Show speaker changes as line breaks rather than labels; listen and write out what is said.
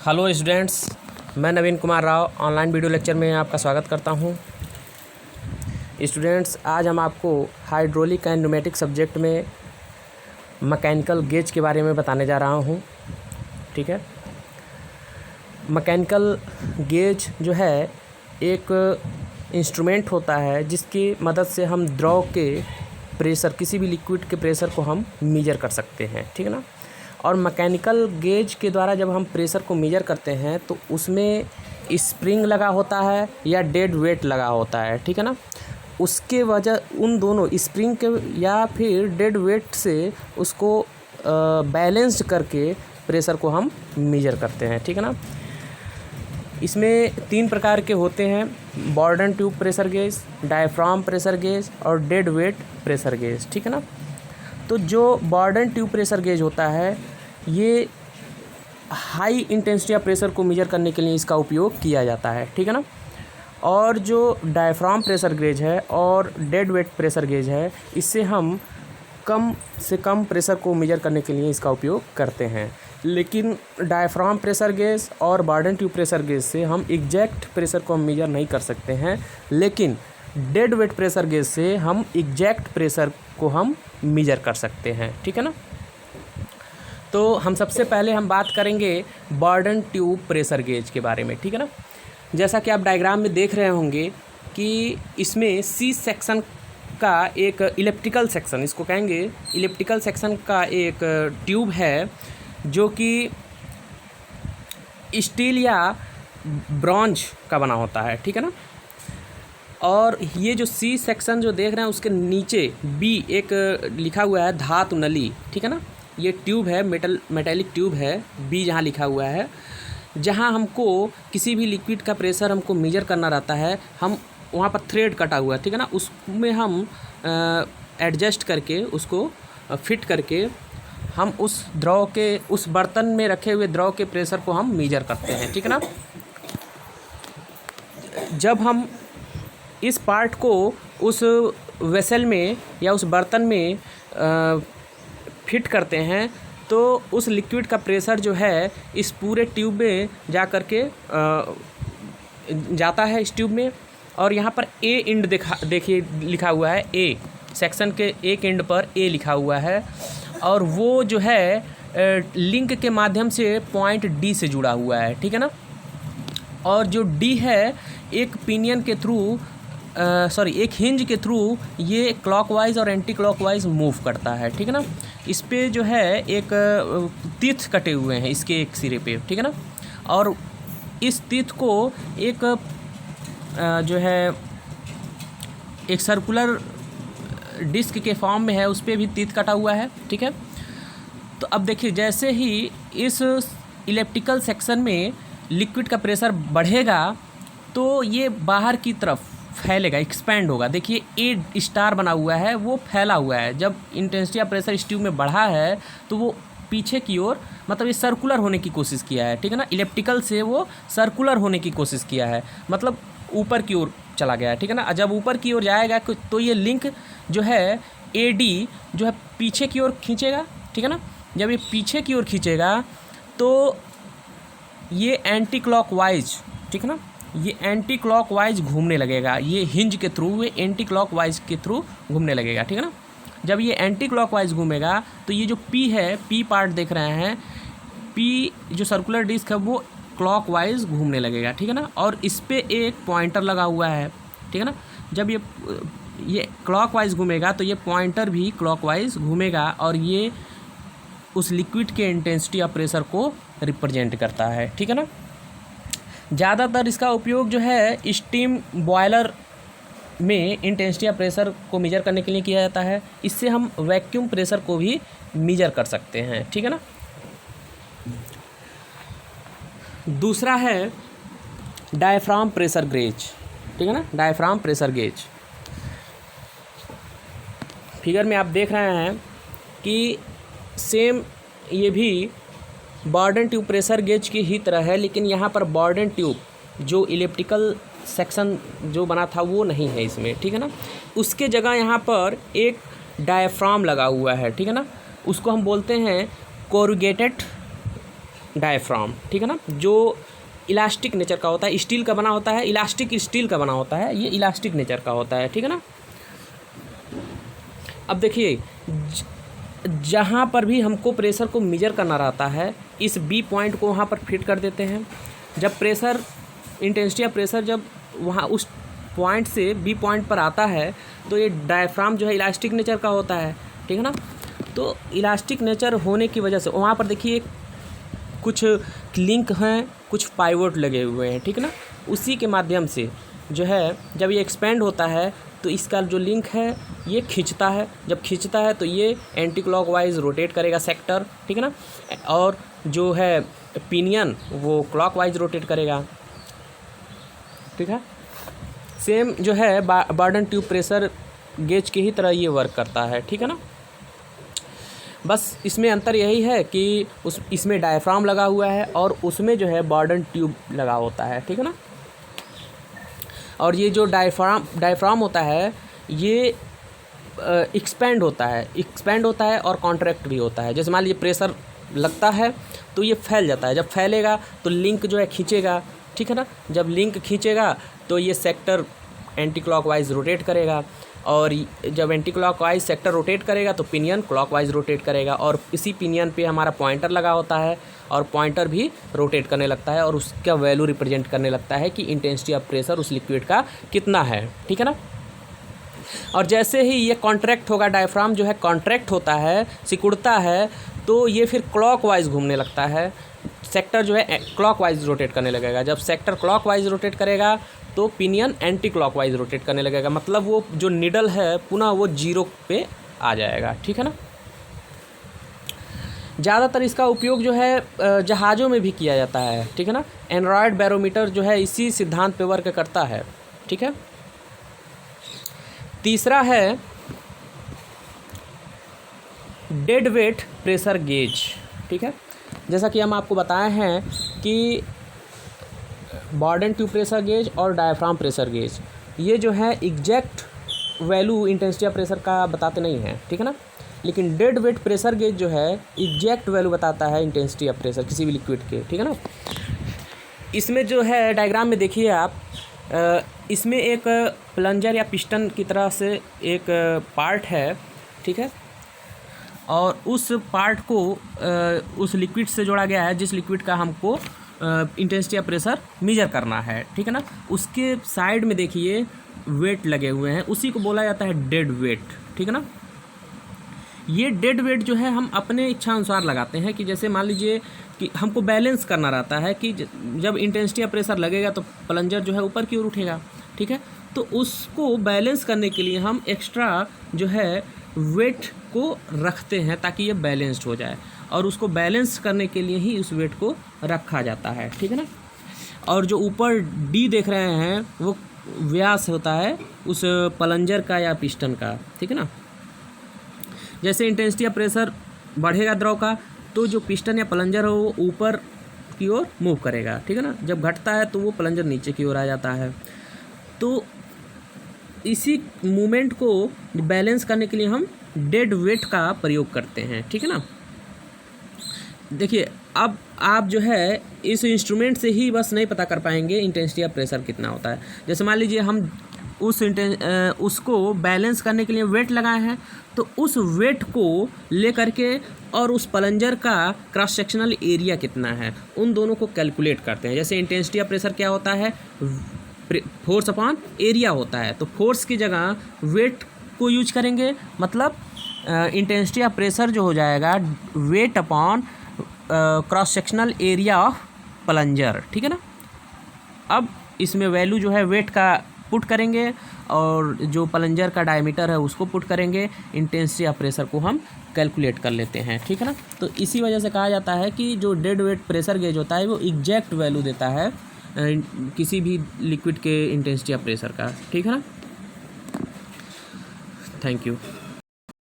Hello students, मैं Naveen Kumar Rao online video lecture में आपका स्वागत करता हूं। स्टूडेंट्स, आज हम आपको हाइड्रोलिक एंड न्यूमेटिक सब्जेक्ट में मैकेनिकल गेज के बारे में बताने जा रहा हूं। ठीक है, मैकेनिकल गेज जो है एक इंस्ट्रूमेंट होता है जिसकी मदद से हम द्रव के प्रेशर, किसी भी लिक्विड के प्रेशर को हम मेजर कर सकते हैं। ठीक है ना। और मैकेनिकल गेज के द्वारा जब हम प्रेशर को मेजर करते हैं तो उसमें स्प्रिंग लगा होता है या डेड वेट लगा होता है। ठीक है ना। उसके वजह उन दोनों स्प्रिंग के या फिर डेड वेट से उसको बैलेंस्ड करके प्रेशर को हम मेजर करते हैं। ठीक है ना। इसमें 3 प्रकार के होते हैं: Bourdon tube pressure gauge, diaphragm pressure gauge और डेड वेट प्रेशर गेज। ठीक है ना। तो जो बॉर्डन ट्यूब प्रेशर गेज होता है ये हाई इंटेंसिटी ऑफ प्रेशर को मेजर करने के लिए इसका उपयोग किया जाता है। ठीक है ना। और जो डायफ्राम प्रेशर गेज है और डेड वेट प्रेशर गेज है, इससे हम कम से कम प्रेशर को मेजर करने के लिए इसका उपयोग करते हैं। लेकिन डायफ्राम प्रेशर गेज और बॉर्डन ट्यूब प्रेशर गेज से हम एग्जैक्ट प्रेशर को मेजर नहीं कर सकते हैं, लेकिन डेड वेट प्रेशर गेज से हम एग्जैक्ट प्रेशर को हम मेजर कर सकते हैं। ठीक है ना। तो हम सबसे पहले हम बात करेंगे बॉर्डन ट्यूब प्रेशर गेज के बारे में। ठीक है ना। जैसा कि आप डायग्राम में देख रहे होंगे कि इसमें सी सेक्शन का एक इलिप्टिकल सेक्शन, इसको कहेंगे इलिप्टिकल सेक्शन का एक ट्यूब है जो कि स्टील या ब्रॉन्ज का बना होता है। ठीक है ना। और ये जो सी सेक्शन जो देख रहे हैं उसके नीचे बी एक लिखा हुआ है धातु नली। ठीक है ना। ये ट्यूब है, मेटेलिक ट्यूब है, बी जहाँ लिखा हुआ है, जहाँ हमको किसी भी लिक्विड का प्रेशर हमको मेजर करना रहता है, हम वहाँ पर थ्रेड कटा हुआ है। ठीक है ना। उसमें हम एडजस्ट करके उसको फिट करके हम उस द्रव के, उस बर्तन में रखे हुए द्रव के प्रेशर को हम मेजर करते हैं। ठीक है ना। जब हम इस पार्ट को उस वेसल में या उस बर्तन में फिट करते हैं तो उस लिक्विड का प्रेशर जो है इस पूरे ट्यूब में जा कर के जाता है, इस ट्यूब में। और यहाँ पर ए एंड देखिए लिखा हुआ है, ए सेक्शन के एक एंड पर ए लिखा हुआ है, और वो जो है लिंक के माध्यम से पॉइंट डी से जुड़ा हुआ है। ठीक है ना। और जो डी है एक पिनियन के थ्रू एक हिंज के थ्रू ये क्लॉकवाइज और एंटी क्लॉकवाइज मूव करता है। ठीक है ना। इस पे जो है एक तीथ कटे हुए हैं इसके एक सिरे पे। ठीक है ना। और इस तीथ को एक जो है एक सर्कुलर डिस्क के फॉर्म में है, उस पर भी तीथ कटा हुआ है। ठीक है। तो अब देखिए, जैसे ही इस इलिप्टिकल सेक्शन में लिक्विड का प्रेशर बढ़ेगा तो ये बाहर की तरफ फैलेगा, एक्सपैंड होगा। देखिए ए स्टार बना हुआ है, वो फैला हुआ है। जब इंटेंसिटी ऑफ प्रेशर इस ट्यूब में बढ़ा है तो वो पीछे की ओर, मतलब ये सर्कुलर होने की कोशिश किया है। ठीक है ना। इलिप्टिकल से वो सर्कुलर होने की कोशिश किया है, मतलब ऊपर की ओर चला गया है। ठीक है ना। जब ऊपर की ओर जाएगा तो ये लिंक जो है ए डी जो है पीछे की ओर खींचेगा। ठीक है ना। जब ये पीछे की ओर खींचेगा तो ये एंटी क्लॉकवाइज, ठीक है ना, ये एंटी क्लॉकवाइज घूमने लगेगा। ये हिंज के थ्रू ये एंटी क्लॉकवाइज के थ्रू घूमने लगेगा। ठीक है ना। जब ये एंटी क्लॉकवाइज घूमेगा तो ये जो पी है, पी पार्ट देख रहे हैं, पी जो सर्कुलर डिस्क है वो क्लॉकवाइज घूमने लगेगा। ठीक है ना। और इस पे एक पॉइंटर लगा हुआ है। ठीक है ना। जब ये क्लॉकवाइज घूमेगा तो ये पॉइंटर भी क्लॉकवाइज घूमेगा और ये उस लिक्विड के इंटेंसिटी ऑफ प्रेशर को रिप्रेजेंट करता है। ठीक है ना। ज़्यादातर इसका उपयोग जो है स्टीम बॉयलर में इंटेंसिटी ऑफ प्रेशर को मेजर करने के लिए किया जाता है। इससे हम वैक्यूम प्रेशर को भी मेजर कर सकते हैं। ठीक है ना। दूसरा है डायफ्राम प्रेशर गेज। ठीक है ना। डायफ्राम प्रेशर गेज फिगर में आप देख रहे हैं कि सेम ये भी बॉर्डन ट्यूब प्रेशर गेज की ही तरह है, लेकिन यहाँ पर बॉर्डन ट्यूब जो इलिप्टिकल सेक्शन जो बना था वो नहीं है इसमें। ठीक है ना। उसके जगह यहाँ पर एक डायफ्राम लगा हुआ है। ठीक है ना। उसको हम बोलते हैं कोरुगेटेड डायफ्राम, ठीक है ना, जो इलास्टिक नेचर का होता है, स्टील का बना होता है, इलास्टिक स्टील का बना होता है, ये इलास्टिक नेचर का होता है, ठीक है ना। अब देखिए जहाँ पर भी हमको प्रेशर को मेजर करना रहता है, इस बी पॉइंट को वहाँ पर फिट कर देते हैं। जब प्रेशर इंटेंसिटी ऑफ प्रेशर जब वहाँ उस पॉइंट से बी पॉइंट पर आता है तो ये डायफ्राम जो है इलास्टिक नेचर का होता है, ठीक है ना। तो इलास्टिक नेचर होने की वजह से वहाँ पर देखिए कुछ लिंक हैं, कुछ पाइवोट लगे हुए हैं, ठीक है ना। उसी के माध्यम से जो है जब ये एक्सपेंड होता है तो इसका जो लिंक है ये खींचता है, जब खींचता है तो ये एंटी क्लॉकवाइज रोटेट करेगा सेक्टर, ठीक है ना, और जो है पिनियन वो क्लॉकवाइज रोटेट करेगा, ठीक है। सेम जो है बर्डन ट्यूब प्रेशर गेज की ही तरह ये वर्क करता है, ठीक है ना। बस इसमें अंतर यही है कि इसमें डायफ्राम लगा हुआ है और उसमें जो है बर्डन ट्यूब लगा होता है, ठीक है ना। और ये जो डायफ्राम होता है ये एक्सपेंड होता है और कॉन्ट्रैक्ट भी होता है। जैसे मान लीजिए प्रेशर लगता है तो ये फैल जाता है, जब फैलेगा तो लिंक जो है खींचेगा, ठीक है ना। जब लिंक खींचेगा तो ये सेक्टर एंटी क्लॉकवाइज रोटेट करेगा, और जब एंटी क्लॉकवाइज सेक्टर रोटेट करेगा तो पिनियन क्लॉकवाइज रोटेट करेगा, और इसी पिनियन पे हमारा पॉइंटर लगा होता है और पॉइंटर भी रोटेट करने लगता है और उसका वैल्यू रिप्रेजेंट करने लगता है कि इंटेंसिटी ऑफ प्रेशर उस लिक्विड का कितना है, ठीक है ना। और जैसे ही ये कॉन्ट्रैक्ट होगा, डायफ्राम जो है कॉन्ट्रैक्ट होता है, सिकुड़ता है, तो ये फिर क्लॉकवाइज घूमने लगता है, सेक्टर जो है क्लॉकवाइज रोटेट करने लगेगा। जब सेक्टर क्लॉकवाइज रोटेट करेगा तो पिनियन एंटी क्लॉकवाइज रोटेट करने लगेगा, मतलब वो जो निडल है पुनः वो जीरो पे आ जाएगा, ठीक है ना। ज़्यादातर इसका उपयोग जो है जहाज़ों में भी किया जाता है, ठीक है ना। एंड्रॉयड बैरोमीटर जो है इसी सिद्धांत पे वर्क करता है, ठीक है। तीसरा है डेड वेट प्रेशर गेज, ठीक है। जैसा कि हम आपको बताए हैं कि बॉर्डन ट्यूब प्रेशर गेज और डायफ्राम प्रेशर गेज ये जो है exact value intensity of pressure का बताते नहीं हैं, ठीक है ना। लेकिन डेड वेट प्रेशर गेज जो है एग्जैक्ट वैल्यू बताता है इंटेंसिटी ऑफ प्रेशर किसी भी लिक्विड के, ठीक है ना। इसमें जो है डायग्राम में देखिए आप, इसमें एक प्लंजर या पिस्टन की तरह से एक पार्ट है, ठीक है, और उस पार्ट को उस लिक्विड से जोड़ा गया है जिस लिक्विड का हमको इंटेंसिटी ऑफ प्रेशर मेजर करना है, ठीक है ना। उसके साइड में देखिए वेट लगे हुए हैं, उसी को बोला जाता है डेड वेट, ठीक है ना। ये डेड वेट जो है हम अपने इच्छा अनुसार लगाते हैं कि जैसे मान लीजिए कि हमको बैलेंस करना रहता है कि जब इंटेंसिटी ऑफ प्रेशर लगेगा तो प्लंजर जो है ऊपर की ओर उठेगा, ठीक है। तो उसको बैलेंस करने के लिए हम एक्स्ट्रा जो है वेट को रखते हैं ताकि ये बैलेंस्ड हो जाए, और उसको बैलेंस करने के लिए ही उस वेट को रखा जाता है, ठीक है ना। और जो ऊपर डी देख रहे हैं वो व्यास होता है उस प्लंजर का या पिस्टन का, ठीक है ना। जैसे इंटेंसिटी ऑफ प्रेशर बढ़ेगा द्रव का तो जो पिस्टन या प्लंजर हो वो ऊपर की ओर मूव करेगा, ठीक है ना। जब घटता है तो वो प्लंजर नीचे की ओर आ जाता है। तो इसी मूवमेंट को बैलेंस करने के लिए हम डेड वेट का प्रयोग करते हैं, ठीक है ना। देखिए अब आप जो है इस इंस्ट्रूमेंट से ही बस नहीं पता कर पाएंगे इंटेंसिटी ऑफ प्रेशर कितना होता है। जैसे मान लीजिए हम उसको बैलेंस करने के लिए वेट लगाए हैं, तो उस वेट को लेकर के और उस प्लंजर का क्रॉस सेक्शनल एरिया कितना है उन दोनों को कैलकुलेट करते हैं। जैसे इंटेंसिटी ऑफ प्रेशर क्या होता है, फोर्स अपॉन एरिया होता है, तो फोर्स की जगह वेट को यूज करेंगे, मतलब इंटेंसिटी ऑफ प्रेशर जो हो जाएगा weight upon cross sectional area of plunger, ठीक है ना। अब इसमें वैल्यू जो है वेट का पुट करेंगे और जो प्लंजर का डायमीटर है उसको पुट करेंगे, इंटेंसिटी ऑफ प्रेशर को हम कैलकुलेट कर लेते हैं, ठीक है ना। तो इसी वजह से कहा जाता है कि जो डेड वेट प्रेशर गेज होता है वो एग्जैक्ट वैल्यू देता है किसी भी लिक्विड के इंटेंसिटी ऑफ प्रेशर का, ठीक है ना। Thank you.